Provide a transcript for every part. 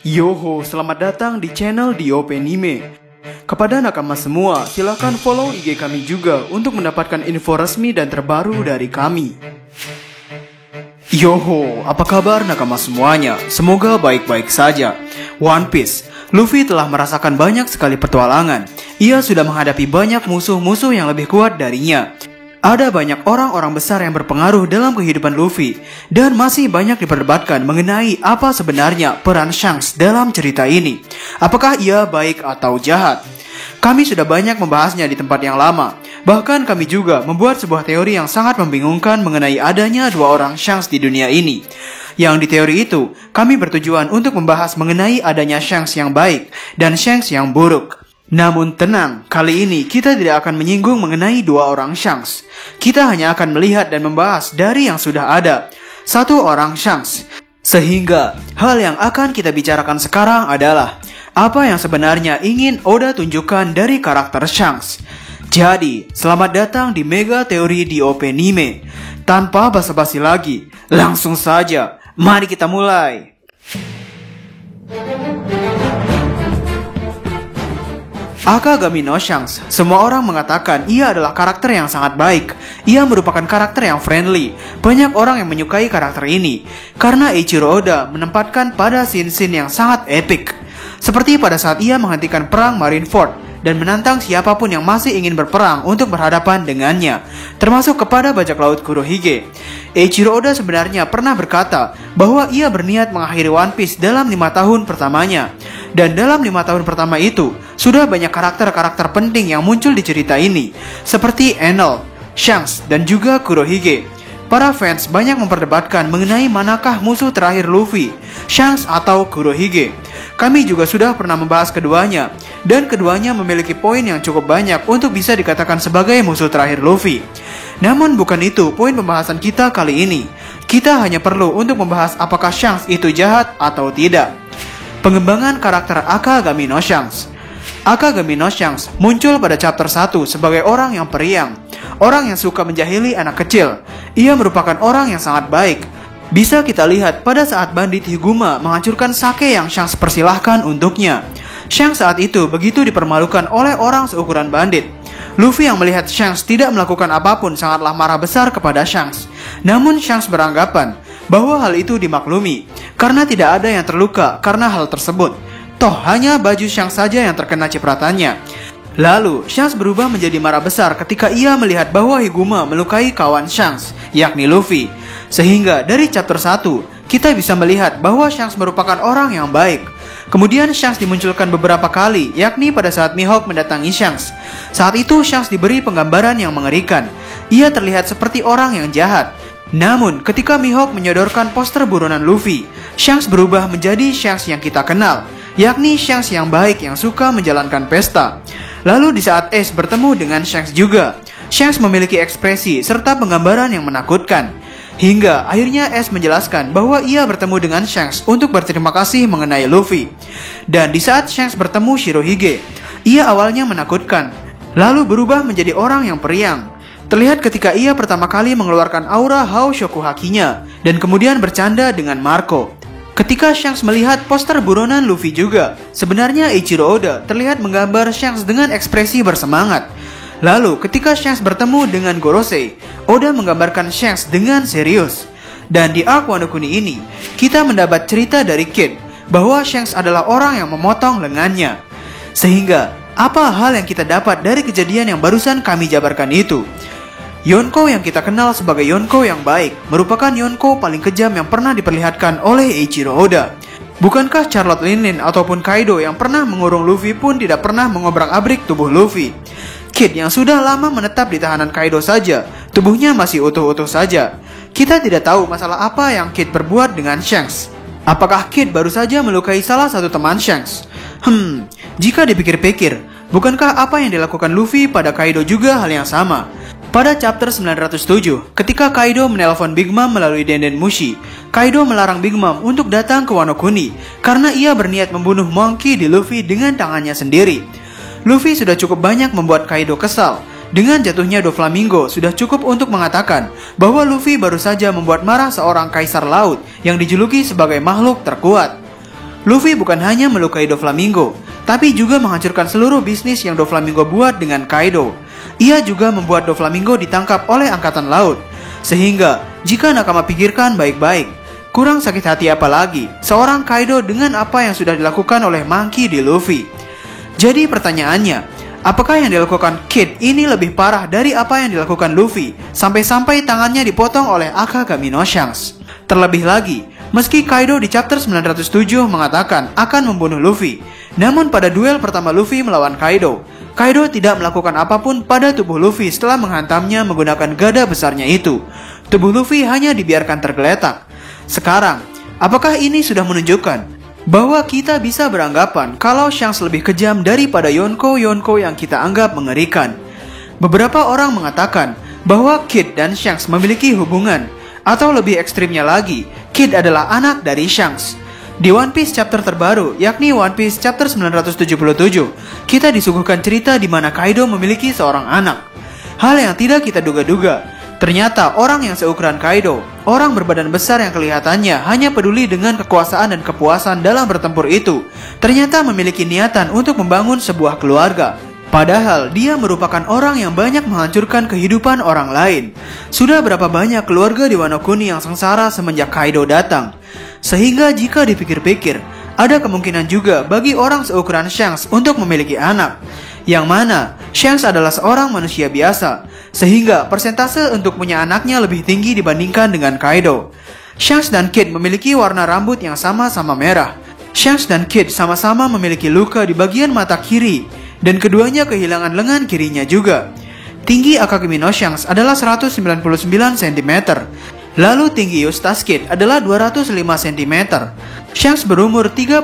Yoho, selamat datang di channel Diope Anime. Kepada nakama semua, silahkan follow IG kami juga untuk mendapatkan info resmi dan terbaru dari kami. Yoho, apa kabar nakama semuanya? Semoga baik-baik saja. One Piece, Luffy telah merasakan banyak sekali petualangan. Ia sudah menghadapi banyak musuh-musuh yang lebih kuat darinya. Ada banyak orang-orang besar yang berpengaruh dalam kehidupan Luffy, dan masih banyak diperdebatkan mengenai apa sebenarnya peran Shanks dalam cerita ini. Apakah ia baik atau jahat? Kami sudah banyak membahasnya di tempat yang lama. Bahkan kami juga membuat sebuah teori yang sangat membingungkan mengenai adanya dua orang Shanks di dunia ini. Yang di teori itu, kami bertujuan untuk membahas mengenai adanya Shanks yang baik dan Shanks yang buruk. Namun tenang, kali ini kita tidak akan menyinggung mengenai dua orang Shanks. Kita hanya akan melihat dan membahas dari yang sudah ada, satu orang Shanks. Sehingga, hal yang akan kita bicarakan sekarang adalah apa yang sebenarnya ingin Oda tunjukkan dari karakter Shanks. Jadi, selamat datang di Mega Teori Diope Anime. Tanpa basa-basi lagi, langsung saja, mari kita mulai. Akagami no Shanks, semua orang mengatakan ia adalah karakter yang sangat baik. Ia merupakan karakter yang friendly. Banyak orang yang menyukai karakter ini karena Eiichiro Oda menempatkan pada scene-scene yang sangat epic. Seperti pada saat ia menghentikan perang Marineford dan menantang siapapun yang masih ingin berperang untuk berhadapan dengannya, termasuk kepada bajak laut Kurohige. Eiichiro Oda sebenarnya pernah berkata bahwa ia berniat mengakhiri One Piece dalam 5 tahun pertamanya. Dan dalam 5 tahun pertama itu, sudah banyak karakter-karakter penting yang muncul di cerita ini, seperti Enel, Shanks, dan juga Kurohige. Para fans banyak memperdebatkan mengenai manakah musuh terakhir Luffy, Shanks atau Kurohige. Kami juga sudah pernah membahas keduanya, dan keduanya memiliki poin yang cukup banyak untuk bisa dikatakan sebagai musuh terakhir Luffy. Namun bukan itu poin pembahasan kita kali ini. Kita hanya perlu untuk membahas apakah Shanks itu jahat atau tidak. Pengembangan karakter Akagami no Shanks. Akagami no Shanks muncul pada chapter 1 sebagai orang yang periang, orang yang suka menjahili anak kecil. Ia merupakan orang yang sangat baik. Bisa kita lihat pada saat bandit Higuma menghancurkan sake yang Shanks persilahkan untuknya. Shanks saat itu begitu dipermalukan oleh orang seukuran bandit. Luffy yang melihat Shanks tidak melakukan apapun sangatlah marah besar kepada Shanks. Namun Shanks beranggapan bahwa hal itu dimaklumi, karena tidak ada yang terluka karena hal tersebut. Toh hanya baju Shanks saja yang terkena cipratannya. Lalu Shanks berubah menjadi marah besar ketika ia melihat bahwa Higuma melukai kawan Shanks, yakni Luffy. Sehingga dari chapter 1, kita bisa melihat bahwa Shanks merupakan orang yang baik. Kemudian Shanks dimunculkan beberapa kali, yakni pada saat Mihawk mendatangi Shanks. Saat itu Shanks diberi penggambaran yang mengerikan. Ia terlihat seperti orang yang jahat. Namun, ketika Mihawk menyodorkan poster buronan Luffy, Shanks berubah menjadi Shanks yang kita kenal, yakni Shanks yang baik yang suka menjalankan pesta. Lalu di saat Ace bertemu dengan Shanks juga, Shanks memiliki ekspresi serta penggambaran yang menakutkan. Hingga akhirnya Ace menjelaskan bahwa ia bertemu dengan Shanks untuk berterima kasih mengenai Luffy. Dan di saat Shanks bertemu Shirohige, ia awalnya menakutkan, lalu berubah menjadi orang yang periang. Terlihat ketika ia pertama kali mengeluarkan aura Hao Shoku Haki-nya dan kemudian bercanda dengan Marco. Ketika Shanks melihat poster buronan Luffy juga, sebenarnya Eiichiro Oda terlihat menggambar Shanks dengan ekspresi bersemangat. Lalu ketika Shanks bertemu dengan Gorosei, Oda menggambarkan Shanks dengan serius. Dan di arc Wano Kuni ini, kita mendapat cerita dari Kid bahwa Shanks adalah orang yang memotong lengannya. Sehingga, apa hal yang kita dapat dari kejadian yang barusan kami jabarkan itu? Yonko yang kita kenal sebagai Yonko yang baik merupakan Yonko paling kejam yang pernah diperlihatkan oleh Eiichiro Oda. Bukankah Charlotte Linlin ataupun Kaido yang pernah mengurung Luffy pun tidak pernah mengobrak-abrik tubuh Luffy? Kid yang sudah lama menetap di tahanan Kaido saja, tubuhnya masih utuh-utuh saja. Kita tidak tahu masalah apa yang Kid perbuat dengan Shanks. Apakah Kid baru saja melukai salah satu teman Shanks? Jika dipikir-pikir, bukankah apa yang dilakukan Luffy pada Kaido juga hal yang sama? Pada chapter 907, ketika Kaido menelpon Big Mom melalui Denden Mushi, Kaido melarang Big Mom untuk datang ke Wano Kuni karena ia berniat membunuh Monkey D. Luffy dengan tangannya sendiri. Luffy sudah cukup banyak membuat Kaido kesal. Dengan jatuhnya Doflamingo sudah cukup untuk mengatakan bahwa Luffy baru saja membuat marah seorang kaisar laut yang dijuluki sebagai makhluk terkuat. Luffy bukan hanya melukai Doflamingo, tapi juga menghancurkan seluruh bisnis yang Doflamingo buat dengan Kaido. Ia juga membuat Doflamingo ditangkap oleh Angkatan Laut. Sehingga, jika Nakama pikirkan baik-baik, kurang sakit hati apa lagi seorang Kaido dengan apa yang sudah dilakukan oleh Monkey D. Luffy. Jadi pertanyaannya, apakah yang dilakukan Kid ini lebih parah dari apa yang dilakukan Luffy, sampai-sampai tangannya dipotong oleh Akagami no Shanks? Terlebih lagi, meski Kaido di chapter 907 mengatakan akan membunuh Luffy, namun pada duel pertama Luffy melawan Kaido, Kaido tidak melakukan apapun pada tubuh Luffy setelah menghantamnya menggunakan gada besarnya itu. Tubuh Luffy hanya dibiarkan tergeletak. Sekarang, apakah ini sudah menunjukkan bahwa kita bisa beranggapan kalau Shanks lebih kejam daripada Yonko yang kita anggap mengerikan? Beberapa orang mengatakan bahwa Kid dan Shanks memiliki hubungan, atau lebih ekstrimnya lagi, Kid adalah anak dari Shanks. Di One Piece chapter terbaru, yakni One Piece chapter 977, kita disuguhkan cerita di mana Kaido memiliki seorang anak. Hal yang tidak kita duga-duga, ternyata orang yang seukuran Kaido, orang berbadan besar yang kelihatannya hanya peduli dengan kekuasaan dan kepuasan dalam bertempur itu, ternyata memiliki niatan untuk membangun sebuah keluarga. Padahal dia merupakan orang yang banyak menghancurkan kehidupan orang lain. Sudah berapa banyak keluarga di Wano Kuni yang sengsara semenjak Kaido datang. Sehingga jika dipikir-pikir, ada kemungkinan juga bagi orang seukuran Shanks untuk memiliki anak, yang mana Shanks adalah seorang manusia biasa, sehingga persentase untuk punya anaknya lebih tinggi dibandingkan dengan Kaido. Shanks dan Kid memiliki warna rambut yang sama-sama merah. Shanks dan Kid sama-sama memiliki luka di bagian mata kiri, dan keduanya kehilangan lengan kirinya juga. Tinggi Akagami no Shanks adalah 199 cm. Lalu tinggi Eustace Kid adalah 205 cm. Shanks berumur 39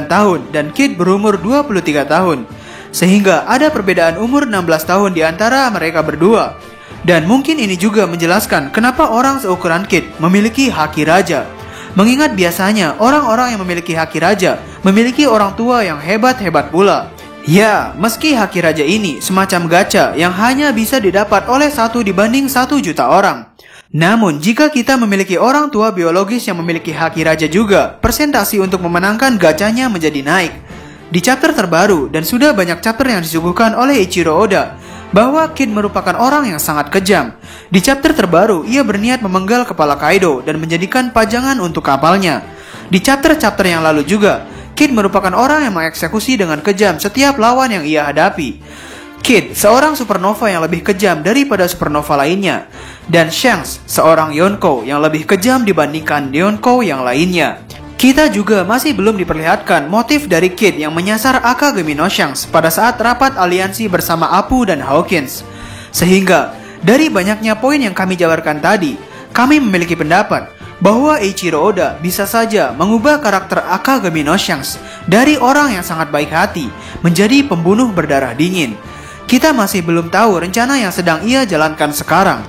tahun dan Kid berumur 23 tahun. Sehingga ada perbedaan umur 16 tahun di antara mereka berdua. Dan mungkin ini juga menjelaskan kenapa orang seukuran Kid memiliki haki raja. Mengingat biasanya orang-orang yang memiliki haki raja memiliki orang tua yang hebat-hebat pula. Ya, meski haki raja ini semacam gacha yang hanya bisa didapat oleh 1 dibanding 1 juta orang. Namun, jika kita memiliki orang tua biologis yang memiliki haki raja juga, persentase untuk memenangkan gachanya menjadi naik. Di chapter terbaru, dan sudah banyak chapter yang disuguhkan oleh Eiichiro Oda, bahwa Kid merupakan orang yang sangat kejam. Di chapter terbaru, ia berniat memenggal kepala Kaido dan menjadikan pajangan untuk kapalnya. Di chapter-chapter yang lalu juga, Kid merupakan orang yang mengeksekusi dengan kejam setiap lawan yang ia hadapi. Kid, seorang supernova yang lebih kejam daripada supernova lainnya, dan Shanks, seorang Yonko yang lebih kejam dibandingkan Yonko yang lainnya. Kita juga masih belum diperlihatkan motif dari Kid yang menyasar Akagami no Shanks pada saat rapat aliansi bersama Apu dan Hawkins. Sehingga, dari banyaknya poin yang kami jabarkan tadi, kami memiliki pendapat bahwa Eiichiro Oda bisa saja mengubah karakter Akagami no Shanks dari orang yang sangat baik hati menjadi pembunuh berdarah dingin. Kita masih belum tahu rencana yang sedang ia jalankan sekarang.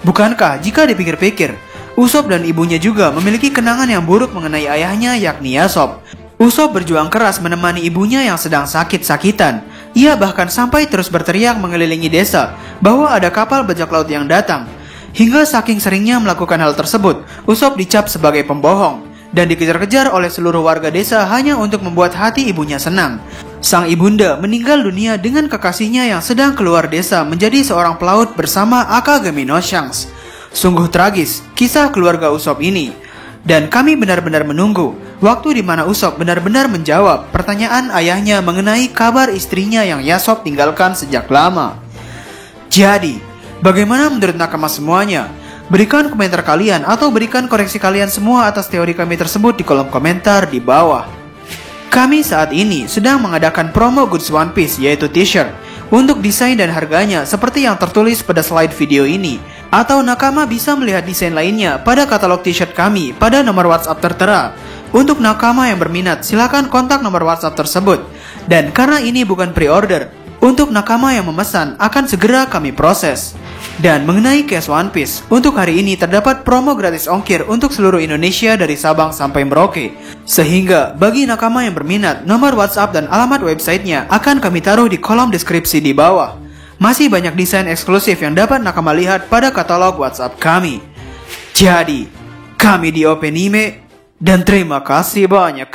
Bukankah jika dipikir-pikir, Usopp dan ibunya juga memiliki kenangan yang buruk mengenai ayahnya yakni Yasop. Usopp berjuang keras menemani ibunya yang sedang sakit-sakitan. Ia bahkan sampai terus berteriak mengelilingi desa bahwa ada kapal bajak laut yang datang. Hingga saking seringnya melakukan hal tersebut, Usopp dicap sebagai pembohong dan dikejar-kejar oleh seluruh warga desa hanya untuk membuat hati ibunya senang. Sang ibunda meninggal dunia dengan kekasihnya yang sedang keluar desa menjadi seorang pelaut bersama Akagami no Shanks. Sungguh tragis kisah keluarga Usopp ini. Dan kami benar-benar menunggu waktu di mana Usopp benar-benar menjawab pertanyaan ayahnya mengenai kabar istrinya yang Yasop tinggalkan sejak lama. Jadi, bagaimana menurut nakama semuanya? Berikan komentar kalian atau berikan koreksi kalian semua atas teori kami tersebut di kolom komentar di bawah. Kami saat ini sedang mengadakan promo goods One Piece yaitu t-shirt. Untuk desain dan harganya seperti yang tertulis pada slide video ini. Atau nakama bisa melihat desain lainnya pada katalog t-shirt kami pada nomor WhatsApp tertera. Untuk nakama yang berminat silakan kontak nomor WhatsApp tersebut. Dan karena ini bukan pre-order, untuk nakama yang memesan akan segera kami proses. Dan mengenai case One Piece, untuk hari ini terdapat promo gratis ongkir untuk seluruh Indonesia dari Sabang sampai Merauke. Sehingga bagi nakama yang berminat, nomor WhatsApp dan alamat websitenya akan kami taruh di kolom deskripsi di bawah. Masih banyak desain eksklusif yang dapat nakama lihat pada katalog WhatsApp kami. Jadi, kami di Openime dan terima kasih banyak.